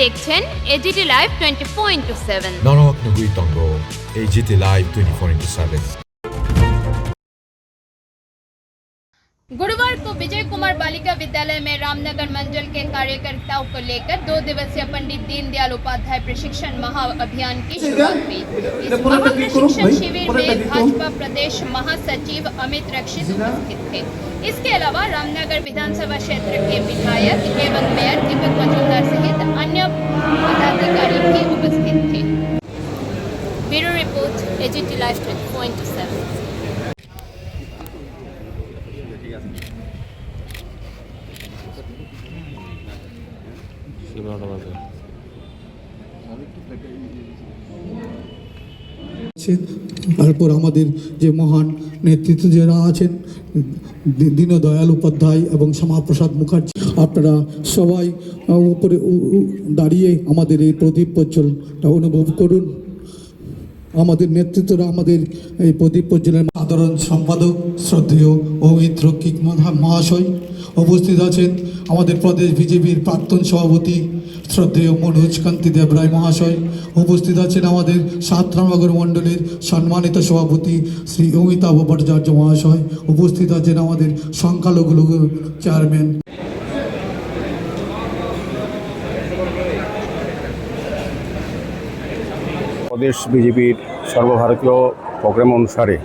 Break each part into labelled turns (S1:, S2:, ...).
S1: দেখছেন AGT live 24/7।
S2: নরক নগুই তঙ্গ AGT live 24/7।
S1: गुरुवार को विजय कुमार बालिका विद्यालय में रामनगर मंडल के कार्यकर्ताओं को लेकर 2 दिवसीय पंडित दीनदयाल उपाध्याय प्रशिक्षण महाअभियान की शुरुआत हुई। इस महाप्रशिक्षण शिविर में भाजपा प्रदेश महासचिव अमित रक्षित उपस्थित थे। इसके अलावा रामनगर विधानसभा क्षेत्र के विधायक एवं मेयर दीपक मजूमदार सहित अन्य पदाधिकारी भी उपस्थित थे। Bureau report AGT live 24/7।
S3: তারপর আমাদের যে মহান নেতৃত্ব যারা আছেন দীনদয়াল উপাধ্যায় এবং শ্যামাপ্রসাদ মুখার্জি, আপনারা সবাই উপরে দাঁড়িয়ে আমাদের এই প্রদীপ প্রজ্বলটা অনুভব করুন। আমাদের নেতৃত্বরা আমাদের এই প্রদীপ প্রজ্বলের সাধারণ সম্পাদক শ্রদ্ধেয় অমিত রক্ষিত মহাশয় উপস্থিত আছেন। আমাদের প্রদেশ বিজেপির প্রাক্তন সভাপতি শ্রদ্ধেয় মনোজ কান্তি দেবরায় মহাশয় উপস্থিত আছেন। আমাদের 7 রামনগর মণ্ডলের সম্মানিত সভাপতি শ্রী অমিতাভ ভট্টাচার্য মহাশয় উপস্থিত আছেন। আমাদের সংখ্যালঘু চেয়ারম্যান
S4: প্রদেশ বিজেপির সর্বভারতীয় প্রোগ্রাম অনুসারে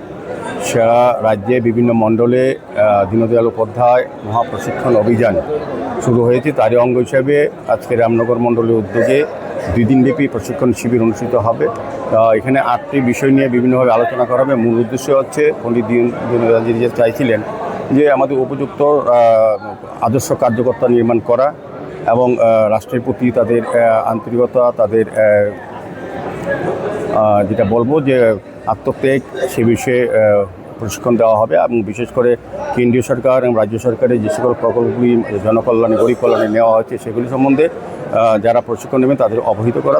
S4: সারা রাজ্যে বিভিন্ন মণ্ডলে দীনদয়াল উপাধ্যায় মহাপ্রশিক্ষণ অভিযান শুরু হয়েছে। তারই অঙ্গ হিসাবে আজকে রামনগর মণ্ডলের উদ্যোগে 2 দিনব্যাপী প্রশিক্ষণ শিবির অনুষ্ঠিত হবে। এখানে 8টি বিষয় নিয়ে বিভিন্নভাবে আলোচনা করা হবে। মূল উদ্দেশ্য হচ্ছে পণ্ডিত দীনদয়ালজি যে চাইছিলেন যে আমাদের উপযুক্ত আদর্শ কার্যকর্তা নির্মাণ করা এবং রাষ্ট্রের প্রতি তাদের আন্তরিকতা, তাদের যেটা বলবো যে আত্মত্যাগ, সে বিষয়ে প্রশিক্ষণ দেওয়া হবে এবং বিশেষ করে কেন্দ্রীয় সরকার এবং রাজ্য সরকারের যে সকল প্রকল্পগুলি জনকল্যাণে, গরিব কল্যাণে নেওয়া হয়েছে সেগুলি সম্বন্ধে যারা প্রশিক্ষণ নেবেন তাদের অবহিত করা।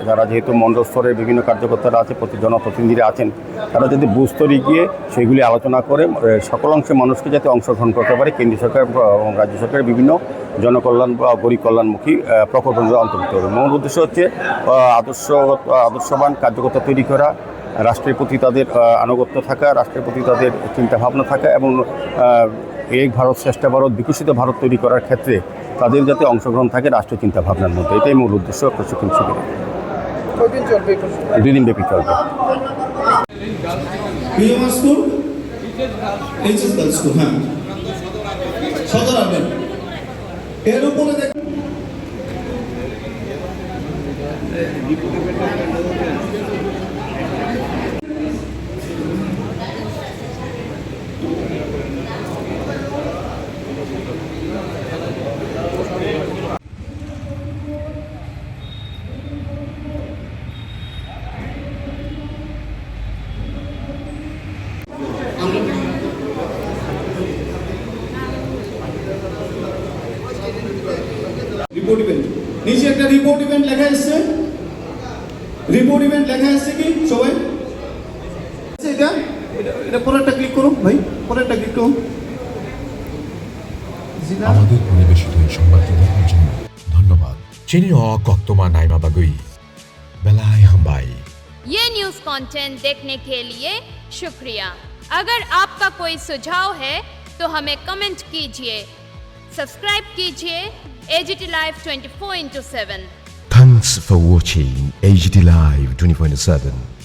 S4: যারা যেহেতু মণ্ডল স্তরের বিভিন্ন কার্যকর্তারা আছে, জনপ্রতিনিধিরা আছেন, তারা যদি বুথ স্তরে গিয়ে সেগুলি আলোচনা করে সকল অংশের মানুষকে যাতে অংশগ্রহণ করতে পারে কেন্দ্রীয় সরকার এবং রাজ্য সরকারের জনকল্যাণ বা গরিব কল্যাণমুখী প্রকল্পগুলো অন্তর্ভুক্ত হবে। মূল উদ্দেশ্য হচ্ছে আদর্শবান কার্যকর্তা তৈরি করা, রাষ্ট্রের প্রতি তাদের আনুগত্য থাকা, রাষ্ট্রের প্রতি তাদের চিন্তাভাবনা থাকা এবং এক ভারত শ্রেষ্ঠ ভারত, বিকশিত ভারত তৈরি করার ক্ষেত্রে তাদের যাতে অংশগ্রহণ থাকে রাষ্ট্রীয় চিন্তাভাবনার মধ্যে। এটাই মূল উদ্দেশ্য প্রশিক্ষণ শিবিরে। 2 দিন ব্যাপী চলবে।
S3: এর উপরে রিপোর্ট ইভেন্ট নিচে একটা রিপোর্ট ইভেন্ট লেখা আছে। রিপোর্ট ইভেন্ট লেখা আছে কি সবাই? এটা পরেরটা ক্লিক করুন ভাই, পরেরটা ক্লিক করুন।
S2: আমাদের পরিবেশিত এই সংবাদটি দেখার জন্য ধন্যবাদ। চিনিও কক্তমা নাইমা বাগুই বেলাই হাম্বাই।
S1: ये न्यूज़ कंटेंट देखने के लिए शुक्रिया। अगर आपका कोई सुझाव है तो हमें कमेंट कीजिए, सब्सक्राइब कीजिए AGT live 24/7।
S5: Thanks for watching AGT Live 24/7.